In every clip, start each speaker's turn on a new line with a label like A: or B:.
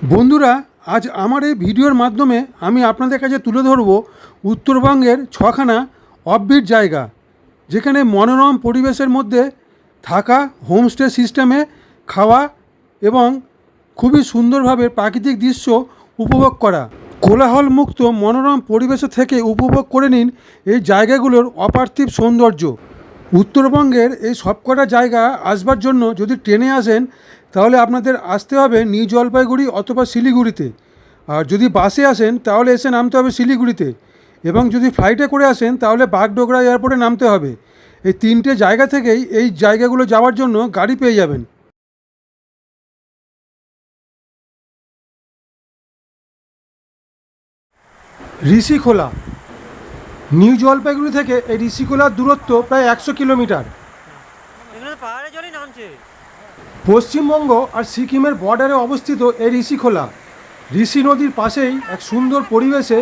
A: বন্ধুরা, আজ আমার এই ভিডিওর মাধ্যমে আমি আপনাদের কাছে তুলে ধরব উত্তরবঙ্গের ছখানা অফবিট জায়গা, যেখানে মনোরম পরিবেশের মধ্যে থাকা, হোমস্টে সিস্টেমে খাওয়া এবং খুবই সুন্দরভাবে প্রাকৃতিক দৃশ্য উপভোগ করা। কোলাহলমুক্ত মনোরম পরিবেশে থেকে উপভোগ করে নিন এই জায়গাগুলোর অপার্থিব সৌন্দর্য। উত্তরবঙ্গের এই সবকটা জায়গা আসবার জন্য যদি ট্রেনে আসেন তাহলে আপনাদের আসতে হবে নিউ জলপাইগুড়ি অথবা শিলিগুড়িতে, আর যদি বাসে আসেন তাহলে এসে নামতে হবে শিলিগুড়িতে, এবং যদি ফ্লাইটে করে আসেন তাহলে বাগডোগরা এয়ারপোর্টে নামতে হবে। এই তিনটে জায়গা থেকেই এই জায়গাগুলো যাওয়ার জন্য গাড়ি পেয়ে যাবেন। ঋষিখোলা, নিউ জলপাইগুড়ি থেকে এই ঋষিখোলার দূরত্ব প্রায় 100 কিলোমিটার।
B: এগুলো তো পাহাড়ে জলই নামছে।
A: পশ্চিমবঙ্গ আর সিকিমের বর্ডারে অবস্থিত এই ঋষিখোলা ঋষি নদীর পাশেই এক সুন্দর পরিবেশে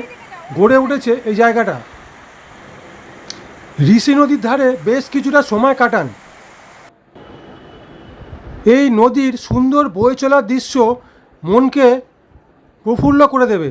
A: গড়ে উঠেছে এই জায়গাটা। ঋষি নদীর ধারে বেশ কিছুটা সময় কাটান। এই নদীর সুন্দর বয়ে চলার দৃশ্য মনকে প্রফুল্ল করে দেবে।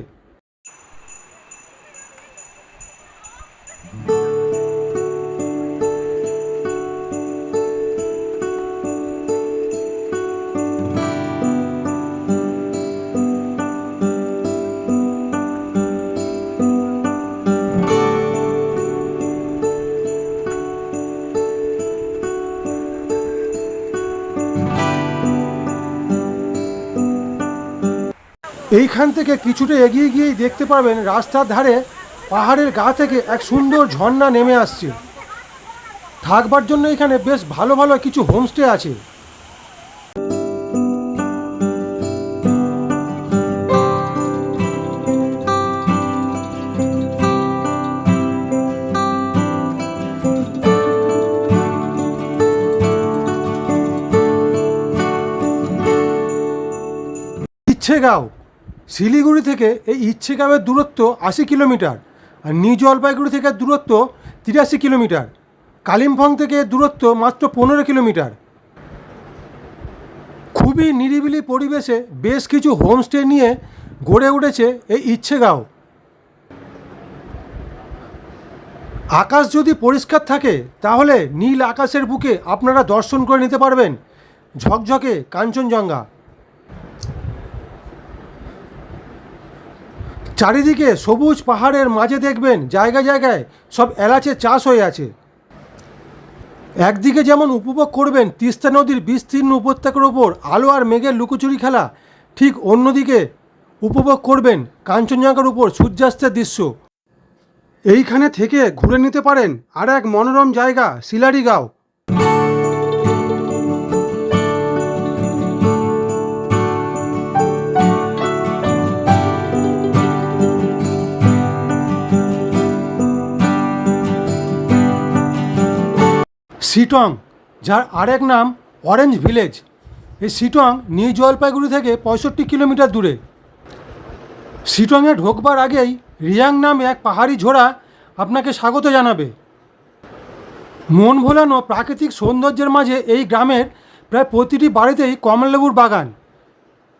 A: এইখান থেকে কিছুটা এগিয়ে গিয়েই দেখতে পাবেন রাস্তার ধারে পাহাড়ের গা থেকে এক সুন্দর ঝর্ণা নেমে আসছে। থাকবার জন্য এখানে বেশ ভালো ভালো কিছু হোমস্টে আছে। ইচ্ছেগাঁও, শিলিগুড়ি থেকে এই ইচ্ছেগাঁওয়ের দূরত্ব 80 কিলোমিটার, আর নিউ জলপাইগুড়ি থেকে দূরত্ব 83 কিলোমিটার। কালিম্পং থেকে দূরত্ব মাত্র 15 কিলোমিটার। খুবই নিরিবিলি পরিবেশে বেশ কিছু হোমস্টে নিয়ে গড়ে উঠেছে এই ইচ্ছেগাঁও। আকাশ যদি পরিষ্কার থাকে তাহলে নীল আকাশের বুকে আপনারা দর্শন করে নিতে পারবেন ঝকঝকে কাঞ্চনজঙ্ঘা। চারিদিকে সবুজ পাহাড়ের মাঝে দেখবেন জায়গায় জায়গায় সব এলাচের চাষ হয়ে আছে। একদিকে যেমন উপভোগ করবেন তিস্তা নদীর বিস্তীর্ণ উপত্যকার ওপর আলো আর মেঘের লুকোচুরি খেলা, ঠিক অন্যদিকে উপভোগ করবেন কাঞ্চনজঙ্ঘার উপর সূর্যাস্তের দৃশ্য। এইখানে থেকে ঘুরে নিতে পারেন আর এক মনোরম জায়গা শিলারিগাঁও। শিটং, যার আরেক নাম অরেঞ্জ ভিলেজ, এই শিটং নিউ জলপাইগুড়ি থেকে 65 কিলোমিটার দূরে। শিটংয়ে ঢোকবার আগেই রিয়াং নামে এক পাহাড়ি ঝোড়া আপনাকে স্বাগত জানাবে। মন ভোলানো প্রাকৃতিক সৌন্দর্যের মাঝে এই গ্রামের প্রায় প্রতিটি বাড়িতেই কমলালেবুর বাগান।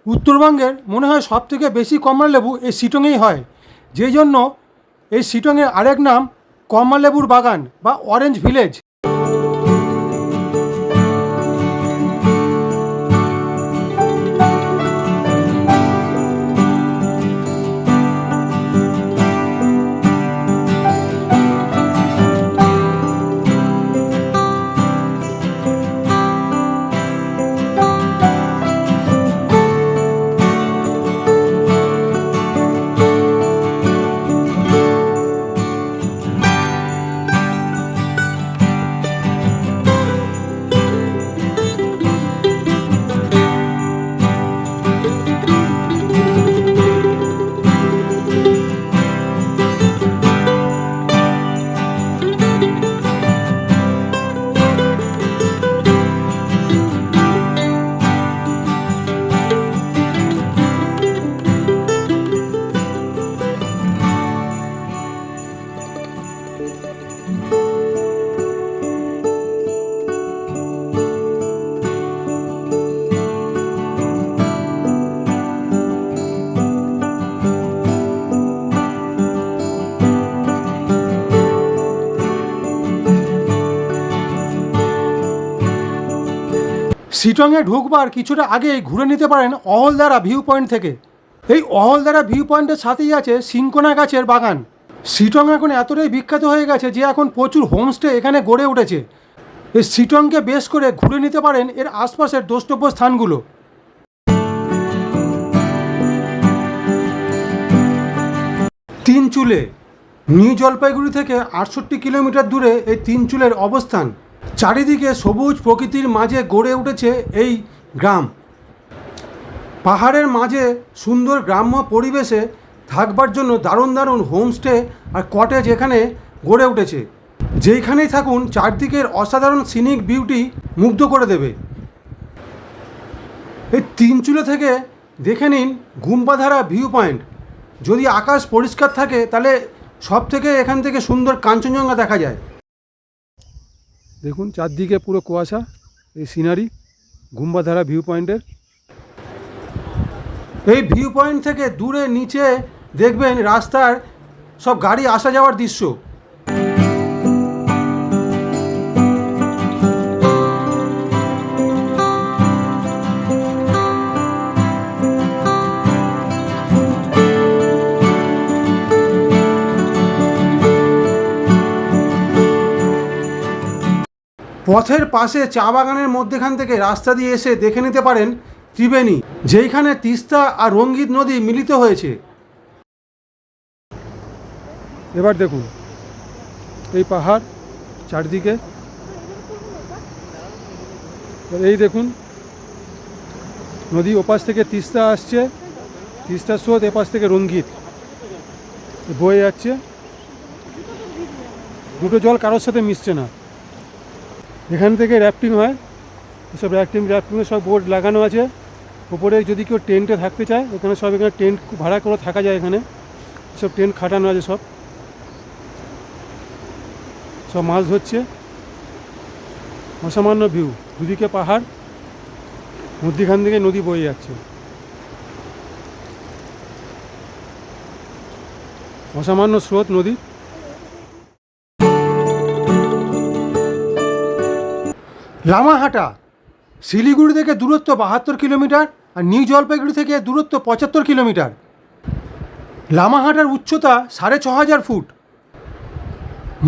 A: উত্তরবঙ্গের মনে হয় সবথেকে বেশি কমলালেবু এই শিটংয়েই হয়, যেই জন্য এই শিটংয়ের আরেক নাম কমলালেবুর বাগান বা অরেঞ্জ ভিলেজ। শিটংয়ে ঢুকবার কিছুটা আগেই ঘুরে নিতে পারেন অহলদারা ভিউ পয়েন্ট থেকে। এই অহলদারা ভিউ পয়েন্টের সাথেই আছে সিনকোনা গাছের বাগান। শিটং এখন এতটাই বিখ্যাত হয়ে গেছে যে এখন প্রচুর হোমস্টে এখানে গড়ে উঠেছে। এই শিটংকে বেশ করে ঘুরে নিতে পারেন এর আশপাশের দ্রষ্টব্য স্থানগুলো। তিনচুলে নিউ জলপাইগুড়ি থেকে 68 কিলোমিটার দূরে এই তিনচুলের অবস্থান। চারিদিকে সবুজ প্রকৃতির মাঝে গড়ে উঠেছে এই গ্রাম। পাহাড়ের মাঝে সুন্দর গ্রাম্য পরিবেশে থাকবার জন্য দারুণ দারুণ হোমস্টে আর কটেজ এখানে গড়ে উঠেছে। যেইখানেই থাকুন চারদিকের অসাধারণ সিনিক বিউটি মুগ্ধ করে দেবে। এই তিনচুলে থেকে দেখে নিন গুম্বাধারা ভিউ পয়েন্ট। যদি আকাশ পরিষ্কার থাকে তাহলে সব থেকে এখান থেকে সুন্দর কাঞ্চনজঙ্ঘা দেখা যায়। দেখুন চারদিকে পুরো কুয়াশা, এই সিনারি গুম্বাধারা ভিউ পয়েন্টের। এই ভিউ পয়েন্ট থেকে দূরে নিচে দেখবেন রাস্তার সব গাড়ি আসা যাওয়ার দৃশ্য। পথের পাশে চা বাগানের মধ্যেখান থেকে রাস্তা দিয়ে এসে দেখে নিতে পারেন ত্রিবেণী, যেইখানে তিস্তা আর রঙ্গিত নদী মিলিত হয়েছে। এবার দেখুন এই পাহাড় চারদিকে, এই দেখুন নদী ওপাশ থেকে তিস্তা আসছে, তিস্তার স্রোত এপাশ থেকে রঙ্গিত বয়ে যাচ্ছে। দুটো জল কারোর সাথে মিশছে না। এখান থেকে র্যাফটিং হয়, এসব র্যাফটিংয়ে সব বোর্ড লাগানো আছে। উপরে যদি কেউ টেন্টে থাকতে চায় এখানে সব, এখানে টেন্ট ভাড়া করে থাকা যায়। এখানে সব টেন্ট খাটানো আছে, সব সব মাছ ধরছে। অসামান্য ভিউ, দুদিকে পাহাড়, মধ্যিখান থেকে নদী বয়ে যাচ্ছে। অসামান্য স্রোত নদী। লামাহাটা শিলিগুড়ি থেকে দূরত্ব 72 কিলোমিটার আর নিউ জলপাইগুড়ি থেকে দূরত্ব 75 কিলোমিটার। লামাহাটার উচ্চতা 6500 ফুট।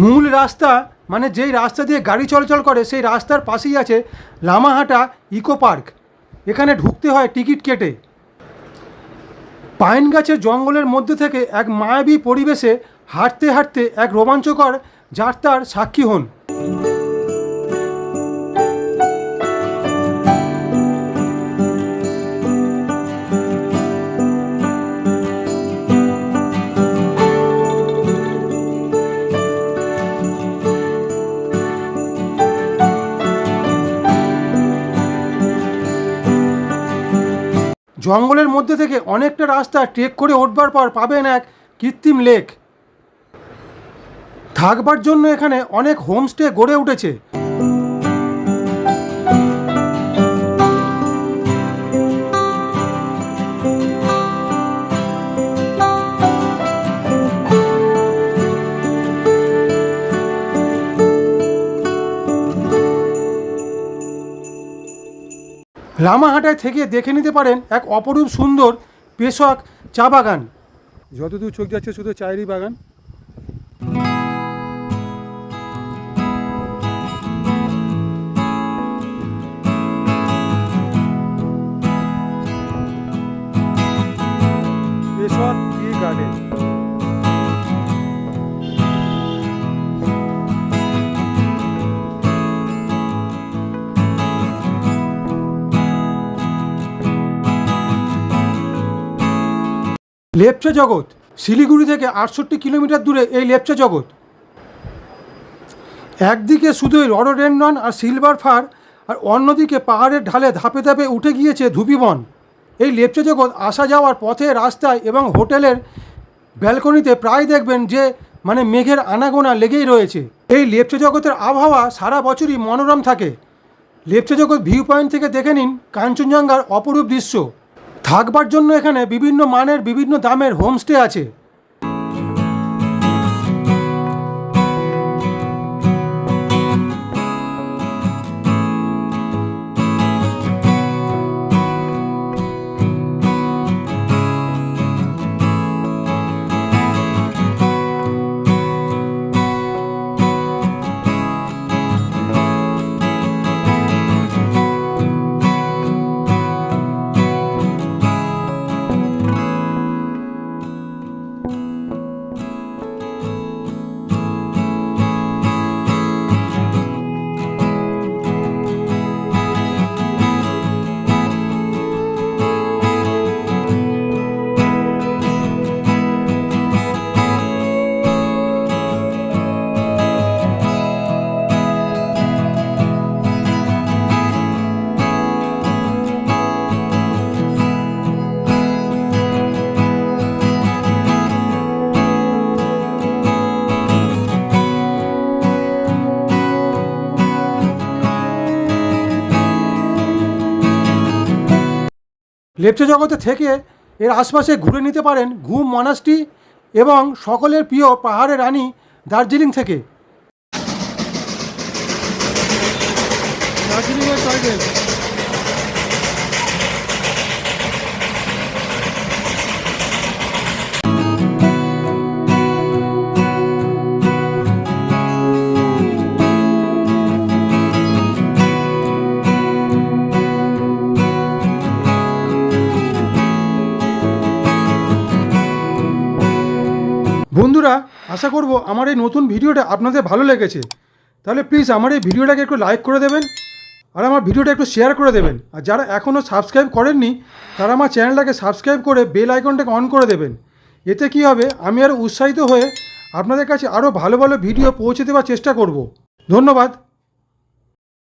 A: মূল রাস্তা মানে যেই রাস্তা দিয়ে গাড়ি চলাচল করে সেই রাস্তার পাশেই আছে লামাহাটা ইকো পার্ক। এখানে ঢুকতে হয় টিকিট কেটে। পাইন গাছের জঙ্গলের মধ্যে থেকে এক মায়াবী পরিবেশে হাঁটতে হাঁটতে এক রোমাঞ্চকর যাত্রার সাক্ষী হন। জঙ্গলের মধ্যে থেকে অনেকটা রাস্তা ট্রেক করে উঠবার পর পাবেন এক কৃত্রিম লেক। থাকবার জন্য এখানে অনেক হোমস্টে গড়ে উঠেছে। লামাহাটায় থেকে দেখে নিতে পারেন এক অপরূপ সুন্দর পেশক চা বাগান। যতদূর চোখ যাচ্ছে শুধু চায়েরই বাগান। পেশক টি গার্ডেন। লেপচা জগৎ শিলিগুড়ি থেকে 68 কিলোমিটার দূরে এই লেপচা জগৎ। একদিকে শুধুই রডোডেন্ড্রন আর সিলভার ফার, আর অন্যদিকে পাহাড়ের ঢালে ধাপে ধাপে উঠে গিয়েছে ধুপিবন। এই লেপচা জগৎ আসা যাওয়ার পথে রাস্তায় এবং হোটেলের ব্যালকনিতে প্রায় দেখবেন যে মেঘের আনাগোনা লেগেই রয়েছে। এই লেপচা জগতের আবহাওয়া সারা বছরই মনোরম থাকে। লেপচা জগৎ ভিউ পয়েন্ট থেকে দেখে নিন কাঞ্চনজঙ্ঘার অপরূপ দৃশ্য। থাকবার জন্য এখানে বিভিন্ন মানের বিভিন্ন দামের হোমস্টে আছে। লেপচা জগতে থেকে এর আশপাশে ঘুরে নিতে পারেন ঘুম মনাস্ট্রি এবং সকলের প্রিয় পাহাড়ের রানী দার্জিলিং থেকে। দার্জিলিংয়ের টয় ট্রেন। বন্ধুরা, আশা করব আমার এই নতুন ভিডিওটা আপনাদের ভালো লেগেছে। তাহলে প্লিজ আমার এই ভিডিওটাকে একটু লাইক করে দেবেন আর আমার ভিডিওটা একটু শেয়ার করে দেবেন। আর যারা এখনও সাবস্ক্রাইব করেননি তারা আমার চ্যানেলটাকে সাবস্ক্রাইব করে বেল আইকনটাকে অন করে দেবেন। এতে কী হবে, আমি আরও উৎসাহিত হয়ে আপনাদের কাছে আরও ভালো ভালো ভিডিও পৌঁছে দেওয়ার চেষ্টা করব। ধন্যবাদ।